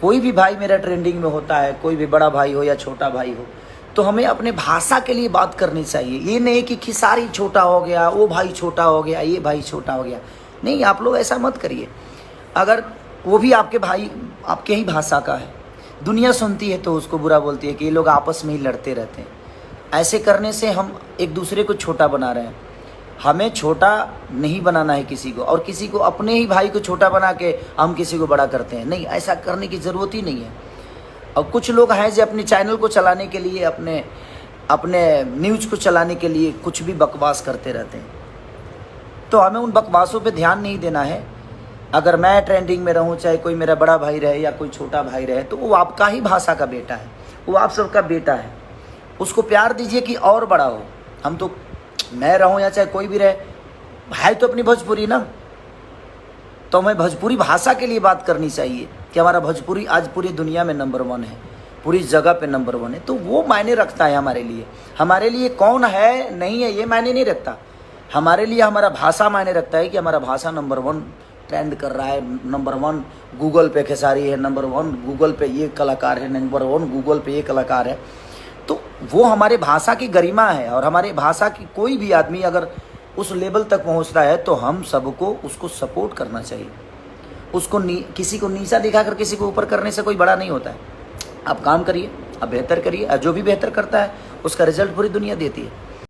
कोई भी भाई मेरा ट्रेंडिंग में होता है, कोई भी बड़ा भाई हो या छोटा भाई हो, तो हमें अपने भाषा के लिए बात करनी चाहिए। ये नहीं कि खिसारी छोटा हो गया, वो भाई छोटा हो गया, ये भाई छोटा हो गया। नहीं, आप लोग ऐसा मत करिए। अगर वो भी आपके भाई आपके ही भाषा का है, दुनिया सुनती है तो उसको बुरा बोलती है कि ये लोग आपस में ही लड़ते रहते हैं। ऐसे करने से हम एक दूसरे को छोटा बना रहे हैं। हमें छोटा नहीं बनाना है किसी को, और किसी को अपने ही भाई को छोटा बना के हम किसी को बड़ा करते हैं। नहीं, ऐसा करने की ज़रूरत ही नहीं है। और कुछ लोग हैं जो अपने चैनल को चलाने के लिए, अपने न्यूज़ को चलाने के लिए कुछ भी बकवास करते रहते हैं। तो हमें उन बकवासों पे ध्यान नहीं देना है। अगर मैं ट्रेंडिंग में रहूं, चाहे कोई मेरा बड़ा भाई रहे या कोई छोटा भाई रहे, तो वो आपका ही भाषा का बेटा है, वो आप सबका बेटा है। उसको प्यार दीजिए कि और बड़ा हो। हम तो, मैं रहूं या चाहे कोई भी रहे, भाई तो अपनी भोजपुरी ना, तो हमें भोजपुरी भाषा के लिए बात करनी चाहिए कि हमारा भोजपुरी आज पूरी दुनिया में नंबर 1 है, पूरी जगह पे नंबर 1 है। तो वो मायने रखता है हमारे लिए। हमारे लिए कौन है नहीं है ये मायने नहीं रखता। हमारे लिए हमारा भाषा मायने रखता है कि हमारा भाषा नंबर 1 ट्रेंड कर रहा है, नंबर 1 गूगल पे खेसारी है, नंबर 1 गूगल पे ये कलाकार है, नंबर 1 गूगल पे ये कलाकार है। तो वो हमारे भाषा की गरिमा है। और हमारे भाषा की कोई भी आदमी अगर उस लेवल तक पहुंचता है तो हम सबको उसको सपोर्ट करना चाहिए। उसको किसी को नीचा दिखाकर किसी को ऊपर करने से कोई बड़ा नहीं होता है। आप काम करिए, आप बेहतर करिए, और जो भी बेहतर करता है उसका रिजल्ट पूरी दुनिया देती है।